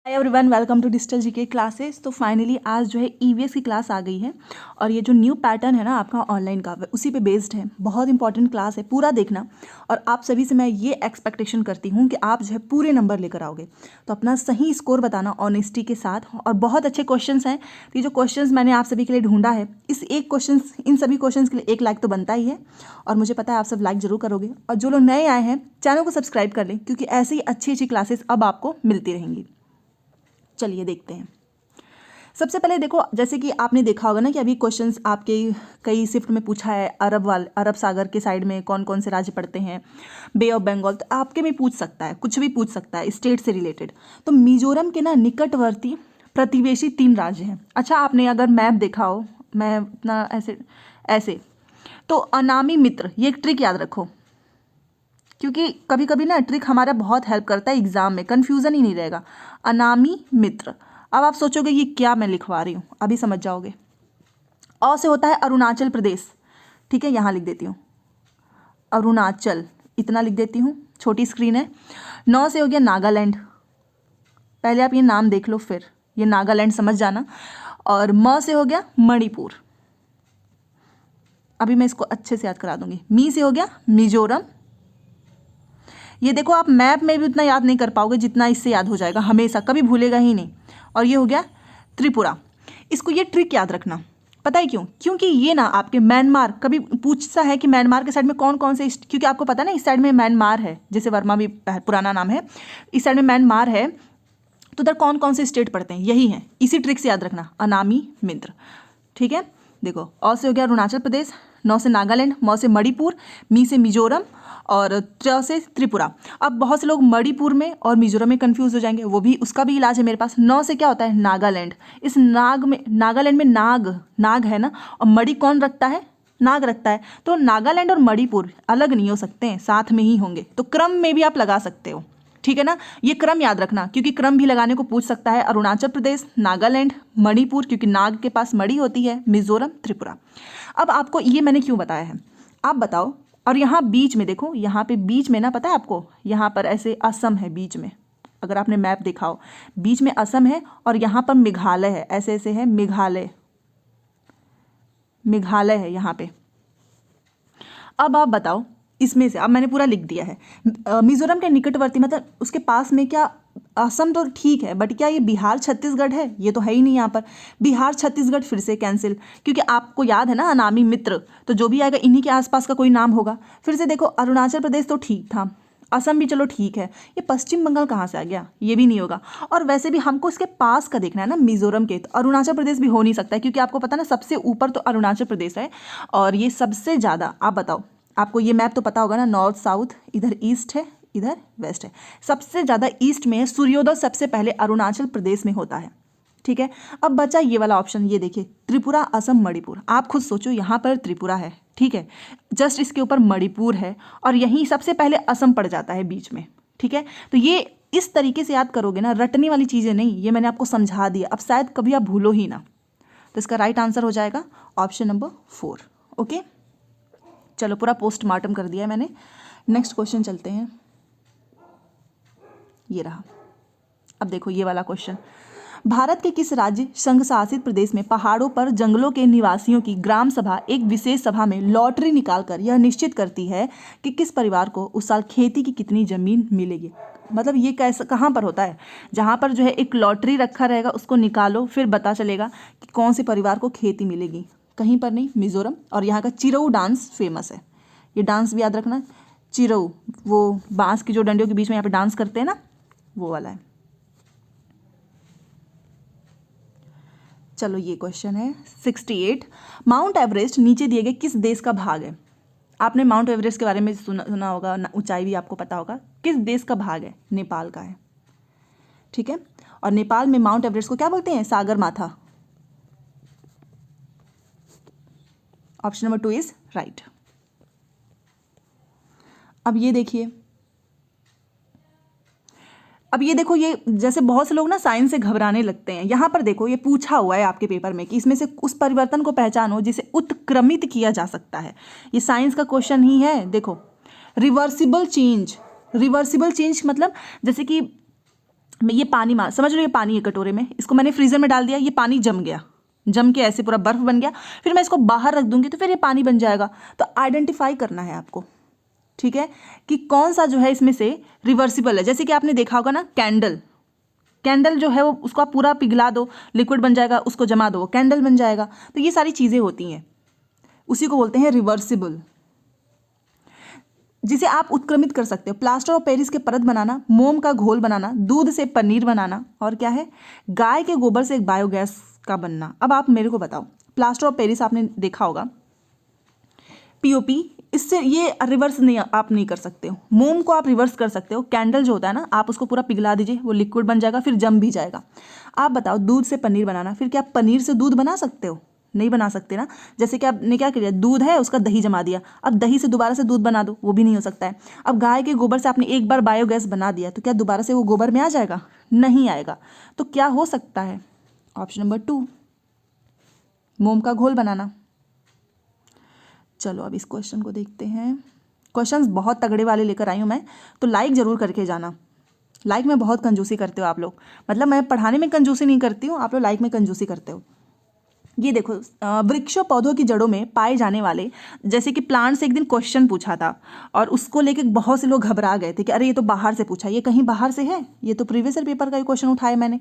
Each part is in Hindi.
Hi everyone, welcome to digital GK classes. तो फाइनली आज जो है ईवीएस की क्लास आ गई है और ये जो न्यू पैटर्न है ना आपका ऑनलाइन का, उसी पे बेस्ड है। बहुत इंपॉर्टेंट क्लास है, पूरा देखना। और आप सभी से मैं ये एक्सपेक्टेशन करती हूँ कि आप जो है पूरे नंबर लेकर आओगे, तो अपना सही स्कोर बताना ऑनेस्टी के साथ। और बहुत अच्छे क्वेश्चंस हैं। तो ये जो क्वेश्चंस मैंने आप सभी के लिए ढूंढा है, इस एक क्वेश्चन इन सभी क्वेश्चंस के लिए 1 लाइक तो बनता ही है। और मुझे पता है आप सब लाइक जरूर करोगे। और जो लोग नए आए हैं चैनल को सब्सक्राइब कर लें, क्योंकि ऐसी ही अच्छी अच्छी क्लासेस अब आपको मिलती रहेंगी। चलिए देखते हैं। सबसे पहले देखो, जैसे कि आपने देखा होगा ना कि अभी क्वेश्चंस आपके कई शिफ्ट में पूछा है। अरब सागर के साइड में कौन कौन से राज्य पड़ते हैं, बे ऑफ बंगाल, तो आपके में पूछ सकता है, कुछ भी पूछ सकता है स्टेट से रिलेटेड। तो मिजोरम के ना निकटवर्ती प्रतिवेशी 3 राज्य हैं। अच्छा, आपने अगर मैप देखा हो, मैं इतना ऐसे तो अनामी मित्र, ये एक ट्रिक याद रखो, क्योंकि कभी कभी ना ट्रिक हमारा बहुत हेल्प करता है एग्जाम में, कन्फ्यूजन ही नहीं रहेगा। अनामी मित्र। अब आप सोचोगे ये क्या मैं लिखवा रही हूँ, अभी समझ जाओगे। अ से होता है अरुणाचल प्रदेश, ठीक है, यहाँ लिख देती हूँ अरुणाचल, इतना लिख देती हूँ, छोटी स्क्रीन है। 9 से हो गया नागालैंड, पहले आप ये नाम देख लो, फिर ये नागालैंड समझ जाना। और म से हो गया मणिपुर, अभी मैं इसको अच्छे से याद करा दूंगी। मी से हो गया मिजोरम। ये देखो, आप मैप में भी उतना याद नहीं कर पाओगे जितना इससे याद हो जाएगा, हमेशा कभी भूलेगा ही नहीं। और ये हो गया त्रिपुरा। इसको ये ट्रिक याद रखना, पता है क्यों? क्योंकि ये ना आपके म्यांमार, कभी पूछता है कि म्यांमार के साइड में कौन कौन से, क्योंकि आपको पता है ना इस साइड में म्यांमार है, जैसे वर्मा भी पुराना नाम है, इस साइड में म्यांमार है, तो उधर कौन कौन से स्टेट पड़ते हैं, यही है। इसी ट्रिक से याद रखना, अनामी मित्र, ठीक है। देखो, अ से हो गया अरुणाचल प्रदेश, 9 से नागालैंड, म से मणिपुर, मी से मिजोरम, और त्र से त्रिपुरा। अब बहुत से लोग मणिपुर में और मिजोरम में कंफ्यूज हो जाएंगे, वो भी, उसका भी इलाज है मेरे पास। 9 से क्या होता है नागालैंड। इस नागालैंड में नाग है ना, और मणि कौन रखता है, नाग रखता है। तो नागालैंड और मणिपुर अलग नहीं हो सकते हैं, साथ में ही होंगे। तो क्रम में भी आप लगा सकते हो, ठीक है ना। ये क्रम याद रखना, क्योंकि क्रम भी लगाने को पूछ सकता है। अरुणाचल प्रदेश, नागालैंड, मणिपुर, क्योंकि नाग के पास मणि होती है, मिजोरम, त्रिपुरा। अब आपको ये मैंने क्यों बताया है, आप बताओ। और यहाँ बीच में देखो, यहाँ पे बीच में ना, पता है आपको, यहाँ पर ऐसे असम है बीच में, अगर आपने मैप देखा हो, बीच में असम है और यहाँ पर मेघालय है, ऐसे ऐसे है, मेघालय है यहाँ पे। अब आप बताओ इसमें से, अब मैंने पूरा लिख दिया है। मिजोरम के निकटवर्ती मतलब उसके पास में क्या, असम तो ठीक है, बट क्या ये बिहार छत्तीसगढ़ है? ये तो है ही नहीं यहाँ पर। बिहार छत्तीसगढ़ फिर से कैंसिल, क्योंकि आपको याद है ना अनामी मित्र, तो जो भी आएगा इन्हीं के आसपास का कोई नाम होगा। फिर से देखो, अरुणाचल प्रदेश तो ठीक था, असम भी चलो ठीक है, ये पश्चिम बंगाल कहाँ से आ गया, ये भी नहीं होगा। और वैसे भी हमको इसके पास का देखना है ना, मिजोरम के, तो अरुणाचल प्रदेश भी हो नहीं सकता है, क्योंकि आपको पता ना सबसे ऊपर तो अरुणाचल प्रदेश है। और ये सबसे ज़्यादा, आप बताओ, आपको ये मैप तो पता होगा ना, नॉर्थ साउथ, इधर ईस्ट है, इधर वेस्ट है, सबसे ज़्यादा ईस्ट में है। सूर्योदय सबसे पहले अरुणाचल प्रदेश में होता है, ठीक है। अब बचा ये वाला ऑप्शन, ये देखिए, त्रिपुरा, असम, मणिपुर। आप खुद सोचो, यहाँ पर त्रिपुरा है, ठीक है, जस्ट इसके ऊपर मणिपुर है, और यहीं सबसे पहले असम पड़ जाता है बीच में, ठीक है। तो ये इस तरीके से याद करोगे ना, रटने वाली चीज़ें नहीं, ये मैंने आपको समझा दिया, अब शायद कभी आप भूलो ही ना। तो इसका राइट आंसर हो जाएगा ऑप्शन नंबर 4, ओके। चलो, पूरा पोस्टमार्टम कर दिया है मैंने। नेक्स्ट क्वेश्चन चलते हैं, ये रहा। अब देखो ये वाला क्वेश्चन, भारत के किस राज्य संघ शासित प्रदेश में पहाड़ों पर जंगलों के निवासियों की ग्राम सभा एक विशेष सभा में लॉटरी निकालकर यह निश्चित करती है कि किस परिवार को उस साल खेती की कितनी जमीन मिलेगी? मतलब ये कैसा, कहाँ पर होता है? जहाँ पर जो है एक लॉटरी रखा रहेगा, उसको निकालो, फिर पता चलेगा कि कौन से परिवार को खेती मिलेगी। कहीं पर नहीं, मिजोरम। और यहाँ का चिरऊ डांस फेमस है, ये डांस भी याद रखना। चिरऊ, वो बांस की जो डंडियों के बीच में यहाँ पे डांस करते हैं ना, वो वाला है। चलो, ये क्वेश्चन है 68, माउंट एवरेस्ट नीचे दिए गए किस देश का भाग है? आपने माउंट एवरेस्ट के बारे में सुना होगा, ऊंचाई भी आपको पता होगा। किस देश का भाग है? नेपाल का है, ठीक है। और नेपाल में माउंट एवरेस्ट को क्या बोलते हैं? सागर माथा। Option number 2 is right. अब ये देखिए, अब ये देखो, ये जैसे बहुत से लोग ना साइंस से घबराने लगते हैं। यहाँ पर देखो, ये पूछा हुआ है आपके पेपर में कि इसमें से उस परिवर्तन को पहचानो जिसे उत्क्रमित किया जा सकता है। ये साइंस का क्वेश्चन ही है। देखो, रिवर्सिबल चेंज मतलब जैसे कि मैं ये पानी समझ लो, ये पानी है कटोरे में, इसको मैंने फ्रीजर में डाल दिया, ये पानी जम गया, जम के ऐसे पूरा बर्फ बन गया, फिर मैं इसको बाहर रख दूंगी तो फिर ये पानी बन जाएगा। तो आइडेंटिफाई करना है आपको, ठीक है, कि कौन सा जो है इसमें से रिवर्सिबल है। जैसे कि आपने देखा होगा ना, कैंडल जो है वो, उसको आप पूरा पिघला दो, लिक्विड बन जाएगा, उसको जमा दो, वो कैंडल बन जाएगा। तो ये सारी चीज़ें होती हैं, उसी को बोलते हैं रिवर्सिबल, जिसे आप उत्क्रमित कर सकते हो। प्लास्टर ऑफ पेरिस के परत बनाना, मोम का घोल बनाना, दूध से पनीर बनाना, और क्या है, गाय के गोबर से एक बायोगैस का बनना। अब आप मेरे को बताओ, प्लास्टर ऑफ पेरिस आपने देखा होगा, पीओपी, इससे ये रिवर्स नहीं, आप नहीं कर सकते हो। मोम को आप रिवर्स कर सकते हो, कैंडल जो होता है ना, आप उसको पूरा पिघला दीजिए, वो लिक्विड बन जाएगा, फिर जम भी जाएगा। आप बताओ, दूध से पनीर बनाना, फिर क्या आप पनीर से दूध बना सकते हो? नहीं बना सकते ना। जैसे कि आपने क्या किया, दूध है उसका दही जमा दिया, अब दही से दोबारा से दूध बना दो, वो भी नहीं हो सकता है। अब गाय के गोबर से आपने एक बार बायोगैस बना दिया, तो क्या दोबारा से वो गोबर में आ जाएगा? नहीं आएगा। तो क्या हो सकता है? ऑप्शन नंबर 2, मोम का घोल बनाना। चलो अब इस क्वेश्चन को देखते हैं। क्वेश्चंस बहुत तगड़े वाले लेकर आई हूँ मैं, तो लाइक ज़रूर करके जाना। लाइक में बहुत कंजूसी करते हो आप लोग, मतलब मैं पढ़ाने में कंजूसी नहीं करती हूँ, आप लोग लाइक में कंजूसी करते हो। ये देखो, वृक्षों पौधों की जड़ों में पाए जाने वाले, जैसे कि प्लांट से एक दिन क्वेश्चन पूछा था और उसको लेके बहुत से लोग घबरा गए थे कि अरे ये तो बाहर से पूछा, ये कहीं बाहर से है, ये तो प्रीवियस ईयर पेपर का ही क्वेश्चन उठाया मैंने।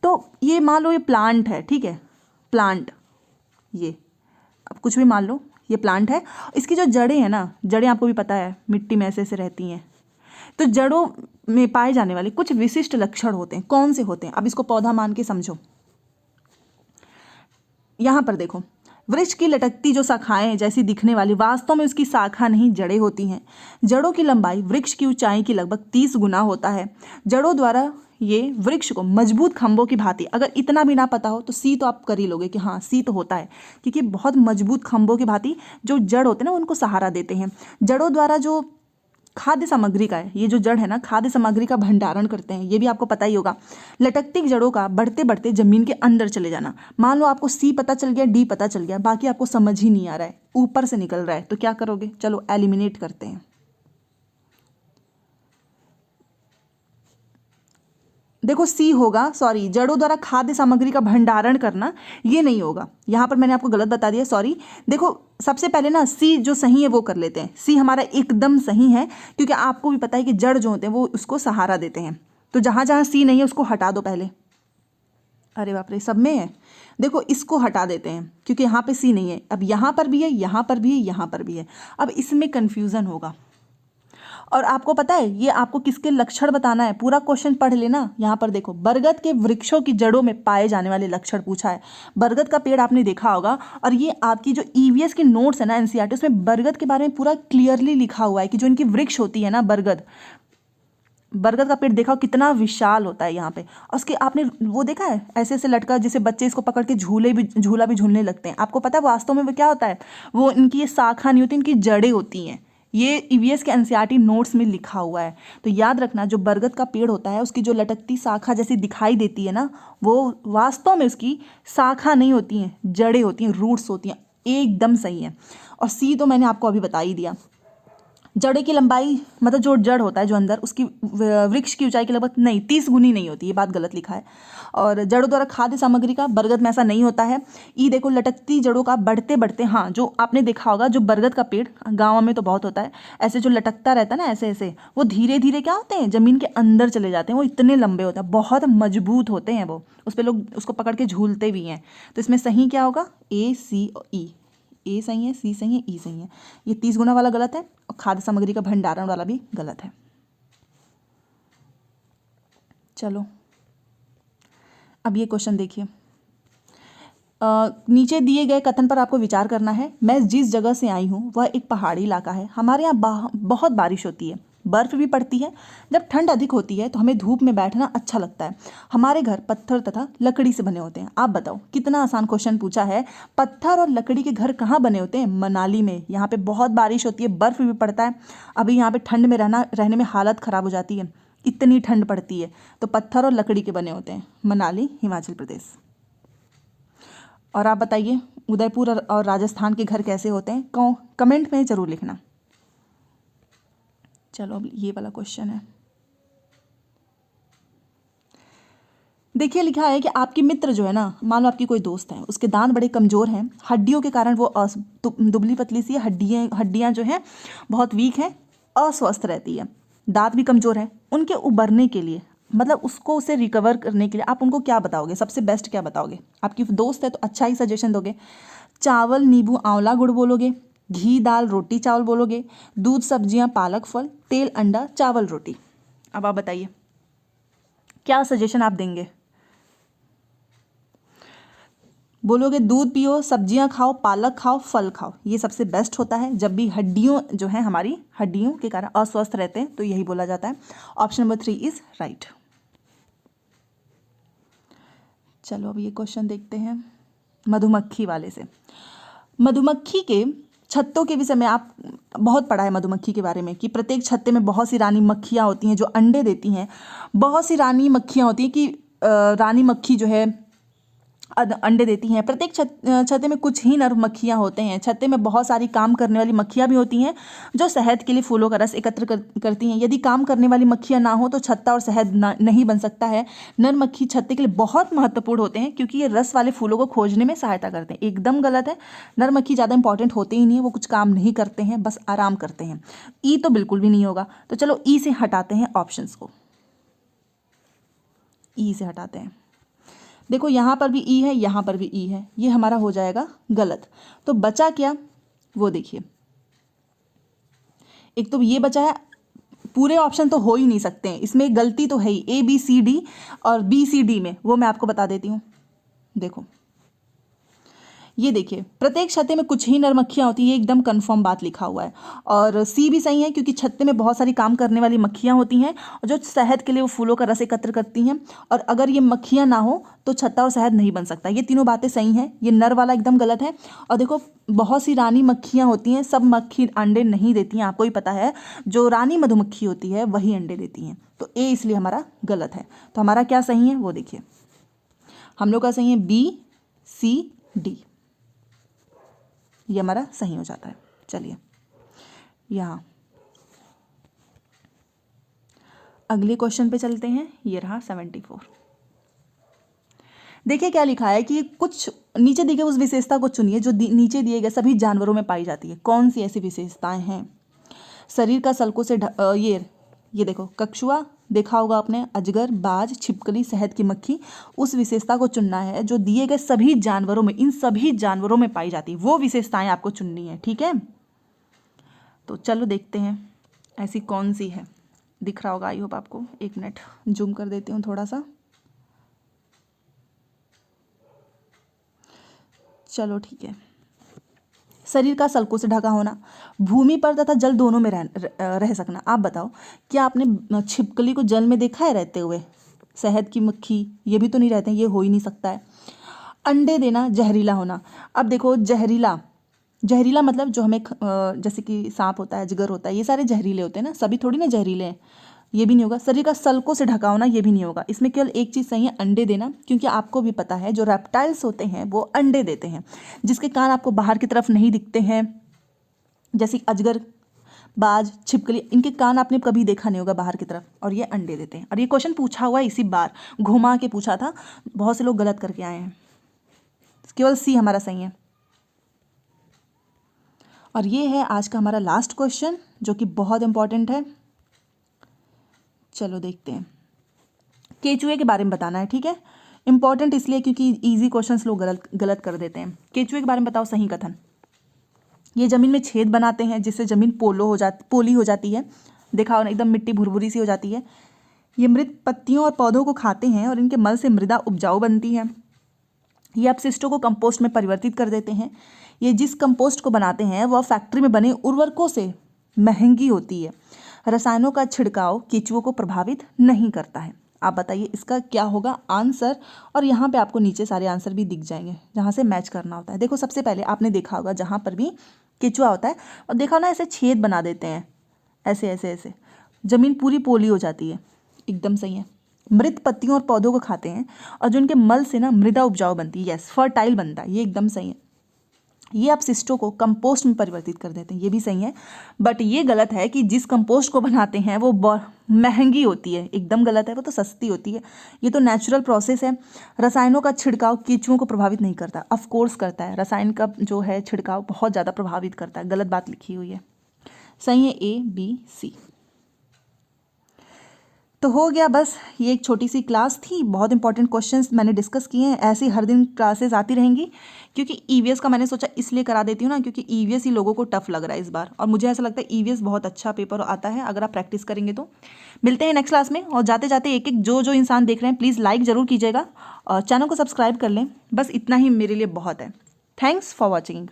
तो ये मान लो ये प्लांट है, ठीक है, प्लांट, ये अब कुछ भी मान लो, ये प्लांट है। इसकी जो जड़ें हैं ना, जड़ें आपको भी पता है मिट्टी में ऐसे ऐसे रहती हैं। तो जड़ों में पाए जाने वाले कुछ विशिष्ट लक्षण होते हैं, कौन से होते हैं? अब इसको पौधा मान के समझो। यहाँ पर देखो, वृक्ष की लटकती जो शाखाएं जैसी दिखने वाली, वास्तव में उसकी शाखा नहीं, जड़ें होती हैं। जड़ों की लंबाई वृक्ष की ऊंचाई की लगभग 30 गुना होता है। जड़ों द्वारा ये वृक्ष को मजबूत खंभों की भांति, अगर इतना भी ना पता हो तो सी तो आप कर ही लोगे कि हाँ सी तो होता है, क्योंकि बहुत मजबूत खंभों की भांति जो जड़ होते हैं ना, उनको सहारा देते हैं। जड़ों द्वारा जो खाद्य सामग्री का है, ये जो जड़ है ना, खाद्य सामग्री का भंडारण करते हैं, ये भी आपको पता ही होगा। लटकती जड़ों का बढ़ते बढ़ते जमीन के अंदर चले जाना। मान लो आपको सी पता चल गया, डी पता चल गया, बाकी आपको समझ ही नहीं आ रहा है, ऊपर से निकल रहा है, तो क्या करोगे? चलो एलिमिनेट करते हैं। देखो सी होगा, सॉरी, जड़ों द्वारा खाद्य सामग्री का भंडारण करना, ये नहीं होगा। यहाँ पर मैंने आपको गलत बता दिया, सॉरी। देखो सबसे पहले ना सी जो सही है वो कर लेते हैं। सी हमारा एकदम सही है, क्योंकि आपको भी पता है कि जड़ जो होते हैं वो उसको सहारा देते हैं। तो जहाँ जहाँ सी नहीं है उसको हटा दो पहले। अरे बाप रे, सब में है। देखो इसको हटा देते हैं क्योंकि यहाँ पे सी नहीं है। अब यहाँ पर भी है, यहाँ पर भी है, यहाँ पर भी है। अब इसमें कन्फ्यूज़न होगा। और आपको पता है ये आपको किसके लक्षण बताना है, पूरा क्वेश्चन पढ़ लेना। यहाँ पर देखो, बरगद के वृक्षों की जड़ों में पाए जाने वाले लक्षण पूछा है। बरगद का पेड़ आपने देखा होगा, और ये आपकी जो ईवीएस की नोट्स है ना एनसीईआरटी, उसमें बरगद के बारे में पूरा क्लियरली लिखा हुआ है कि जो इनकी वृक्ष होती है ना, बरगद का पेड़ देखा कितना विशाल होता है यहाँ पे। और उसके आपने वो देखा है ऐसे ऐसे लटका, जैसे बच्चे इसको पकड़ के झूला भी झूलने लगते हैं। आपको पता है वास्तव में वो क्या होता है? वो इनकी ये शाखा नहीं होती, इनकी जड़ें होती हैं। ये ईवीएस के एनसीईआरटी नोट्स में लिखा हुआ है। तो याद रखना, जो बरगद का पेड़ होता है उसकी जो लटकती शाखा जैसी दिखाई देती है ना, वो वास्तव में उसकी शाखा नहीं होती हैं, जड़ें होती हैं, रूट्स होती हैं। एकदम सही है। और सी तो मैंने आपको अभी बता ही दिया। जड़ की लंबाई, मतलब जो जड़ होता है जो अंदर, उसकी वृक्ष की ऊंचाई की लगभग नहीं 30 गुनी नहीं होती, ये बात गलत लिखा है। और जड़ों द्वारा खाद्य सामग्री का, बरगद में ऐसा नहीं होता है। ई देखो, लटकती जड़ों का बढ़ते बढ़ते, हाँ जो आपने देखा होगा, जो बरगद का पेड़ गाँव में तो बहुत होता है, ऐसे जो लटकता रहता है ना ऐसे ऐसे, वो धीरे धीरे क्या होते हैं, जमीन के अंदर चले जाते हैं। वो इतने लंबे होते हैं, बहुत मजबूत होते हैं वो, उस पर लोग उसको पकड़ के झूलते भी हैं। तो इसमें सही क्या होगा? ए, सी और ई। ए सही है, सी सही है, ई सही है। ये 30 गुना वाला गलत है, और खाद्य सामग्री का भंडारण वाला भी गलत है। चलो अब ये क्वेश्चन देखिए। नीचे दिए गए कथन पर आपको विचार करना है। मैं जिस जगह से आई हूँ वह एक पहाड़ी इलाका है। हमारे यहाँ बहुत बारिश होती है, बर्फ़ भी पड़ती है। जब ठंड अधिक होती है तो हमें धूप में बैठना अच्छा लगता है। हमारे घर पत्थर तथा लकड़ी से बने होते हैं। आप बताओ, कितना आसान क्वेश्चन पूछा है। पत्थर और लकड़ी के घर कहाँ बने होते हैं? मनाली में। यहाँ पे बहुत बारिश होती है, बर्फ़ भी पड़ता है। अभी यहाँ पे ठंड में रहने में हालत ख़राब हो जाती है, इतनी ठंड पड़ती है। तो पत्थर और लकड़ी के बने होते हैं, मनाली, हिमाचल प्रदेश। और आप बताइए, उदयपुर और राजस्थान के घर कैसे होते हैं? कमेंट में ज़रूर लिखना। चलो अब ये वाला क्वेश्चन है। देखिए लिखा है कि आपकी मित्र जो है ना, मान लो आपकी कोई दोस्त है, उसके दांत बड़े कमज़ोर हैं, हड्डियों के कारण वो दुबली पतली सी हड्डियाँ जो हैं बहुत वीक हैं, अस्वस्थ रहती है, दांत भी कमज़ोर है। उनके उबरने के लिए, मतलब उसे रिकवर करने के लिए आप उनको क्या बताओगे, सबसे बेस्ट क्या बताओगे? आपकी दोस्त है तो अच्छा ही सजेशन दोगे। चावल नींबू आंवला गुड़ बोलोगे, घी दाल रोटी चावल बोलोगे, दूध सब्जियां पालक फल, तेल अंडा चावल रोटी। अब आप बताइए क्या सजेशन आप देंगे? बोलोगे दूध पियो, सब्जियां खाओ, पालक खाओ, फल खाओ, ये सबसे बेस्ट होता है जब भी हड्डियों जो है हमारी हड्डियों के कारण अस्वस्थ रहते हैं, तो यही बोला जाता है। Option number 3 is right. चलो अब ये क्वेश्चन देखते हैं मधुमक्खी वाले से। मधुमक्खी के छत्तों के विषय में आप बहुत पढ़ा है मधुमक्खी के बारे में कि प्रत्येक छत्ते में बहुत सी रानी मक्खियाँ होती हैं जो अंडे देती हैं। बहुत सी रानी मक्खियाँ होती हैं कि रानी मक्खी जो है अंडे देती हैं। प्रत्येक छत्ते में कुछ ही नर मक्खियाँ होते हैं। छत्ते में बहुत सारी काम करने वाली मक्खियाँ भी होती हैं जो शहद के लिए फूलों का रस एकत्र करती हैं। यदि काम करने वाली मक्खियाँ ना हो तो छत्ता और शहद नहीं बन सकता है। नर मक्खी छत्ते के लिए बहुत महत्वपूर्ण होते हैं क्योंकि ये रस वाले फूलों को खोजने में सहायता करते हैं। एकदम गलत है, नर मक्खी ज़्यादा इंपॉर्टेंट होते ही नहीं है, वो कुछ काम नहीं करते हैं, बस आराम करते हैं। ई तो बिल्कुल भी नहीं होगा, तो चलो ई से हटाते हैं ऑप्शंस को, ई से हटाते हैं। देखो यहाँ पर भी ई है, यहाँ पर भी ई है, ये हमारा हो जाएगा गलत। तो बचा क्या वो देखिए, एक तो ये बचा है, पूरे ऑप्शन तो हो ही नहीं सकते हैं, इसमें गलती तो है ही, ए बी सी डी और बी सी डी में, वो मैं आपको बता देती हूँ। देखो ये देखिए प्रत्येक छत्ते में कुछ ही नर मक्खियाँ होती है, ये एकदम कंफर्म बात लिखा हुआ है। और सी भी सही है क्योंकि छत्ते में बहुत सारी काम करने वाली मक्खियाँ होती हैं और जो शहद के लिए वो फूलों का रस एकत्र करती हैं, और अगर ये मक्खियाँ ना हो तो छत्ता और शहद नहीं बन सकता। ये तीनों बातें सही हैं, ये नर वाला एकदम गलत है। और देखो बहुत सी रानी मक्खियाँ होती हैं, सब मक्खी अंडे नहीं देती हैं, आपको ही पता है, जो रानी मधुमक्खी होती है वही अंडे देती हैं। तो ए इसलिए हमारा गलत है। तो हमारा क्या सही है वो देखिए, हम लोग का सही है बी सी डी, ये हमारा सही हो जाता है। चलिए यहाँ अगले क्वेश्चन पे चलते हैं, ये रहा 74। देखिए क्या लिखा है कि कुछ नीचे दिए गए उस विशेषता को चुनिए जो नीचे दिए गए सभी जानवरों में पाई जाती है। कौन सी ऐसी विशेषताएं हैं? शरीर का सल्कों से ये देखो कछुआ देखा होगा आपने, अजगर, बाज, छिपकली, शहद की मक्खी, उस विशेषता को चुनना है जो दिए गए सभी जानवरों में, इन सभी जानवरों में पाई जाती है, वो विशेषताएं आपको चुननी है, ठीक है। तो चलो देखते हैं ऐसी कौन सी है। दिख रहा होगा आई होप आपको, एक मिनट जूम कर देती हूँ थोड़ा सा। चलो ठीक है, शरीर का सल्कों से ढका होना, भूमि पर तथा जल दोनों में रह सकना। आप बताओ क्या आपने छिपकली को जल में देखा है रहते हुए? शहद की मक्खी ये भी तो नहीं रहते हैं, ये हो ही नहीं सकता है। अंडे देना, जहरीला होना। अब देखो जहरीला मतलब जो हमें जैसे कि सांप होता है, अजगर होता है, ये सारे जहरीले होते हैं ना, सभी थोड़ी ना जहरीले हैं, ये भी नहीं होगा। शरीर का सल्कों से ढका होना, ये भी नहीं होगा। इसमें केवल एक चीज़ सही है, अंडे देना, क्योंकि आपको भी पता है जो रेप्टाइल्स होते हैं वो अंडे देते हैं, जिसके कान आपको बाहर की तरफ नहीं दिखते हैं, जैसे अजगर, बाज, छिपकली, इनके कान आपने कभी देखा नहीं होगा बाहर की तरफ, और ये अंडे देते हैं। और ये क्वेश्चन पूछा हुआ है इसी बार, घुमा के पूछा था, बहुत से लोग गलत करके आए हैं। केवल सी हमारा सही है। और ये है आज का हमारा लास्ट क्वेश्चन जो कि बहुत इंपॉर्टेंट है। चलो देखते हैं, केचुए के बारे में बताना है, ठीक है। इंपॉर्टेंट इसलिए क्योंकि इजी क्वेश्चंस लोग गलत कर देते हैं। केचुए के बारे में बताओ सही कथन। ये ज़मीन में छेद बनाते हैं जिससे ज़मीन पोली हो जाती है, देखा हो ना, एकदम मिट्टी भुरभुरी सी हो जाती है। ये मृत पत्तियों और पौधों को खाते हैं और इनके मल से मृदा उपजाऊ बनती है। ये अपशिष्टों को कंपोस्ट में परिवर्तित कर देते हैं। ये जिस कंपोस्ट को बनाते हैं वह फैक्ट्री में बने उर्वरकों से महंगी होती है। रसायनों का छिड़काव केचुओं को प्रभावित नहीं करता है। आप बताइए इसका क्या होगा आंसर। और यहाँ पे आपको नीचे सारे आंसर भी दिख जाएंगे जहाँ से मैच करना होता है। देखो सबसे पहले आपने देखा होगा जहाँ पर भी केचुआ होता है और देखा ना ऐसे छेद बना देते हैं, ऐसे ऐसे ऐसे, ज़मीन पूरी पोली हो जाती है, एकदम सही है। मृत पत्तियों और पौधों को खाते हैं और जो इनके मल से ना मृदा उपजाऊ बनती है, यस फर्टाइल बनता है, ये एकदम सही है। ये आप सिस्टों को कंपोस्ट में परिवर्तित कर देते हैं, ये भी सही है। बट ये गलत है कि जिस कंपोस्ट को बनाते हैं वो महंगी होती है, एकदम गलत है, वो तो सस्ती होती है। ये तो नेचुरल प्रोसेस है। रसायनों का छिड़काव केंचुओं को प्रभावित नहीं करता, ऑफ कोर्स करता है। रसायन का जो है छिड़काव बहुत ज़्यादा प्रभावित करता है, गलत बात लिखी हुई है। सही है A B C। तो हो गया बस, ये एक छोटी सी क्लास थी, बहुत इंपॉर्टेंट क्वेश्चंस मैंने डिस्कस किए हैं। ऐसे हर दिन क्लासेस आती रहेंगी, क्योंकि ईवीएस का मैंने सोचा इसलिए करा देती हूँ ना, क्योंकि ईवीएस ही लोगों को टफ लग रहा है इस बार, और मुझे ऐसा लगता है ईवीएस बहुत अच्छा पेपर आता है अगर आप प्रैक्टिस करेंगे तो। मिलते हैं नेक्स्ट क्लास में, और जाते जाते एक एक जो इंसान देख रहे हैं प्लीज़ लाइक ज़रूर कीजिएगा और चैनल को सब्सक्राइब कर लें। बस इतना ही मेरे लिए बहुत है। Thanks for watching.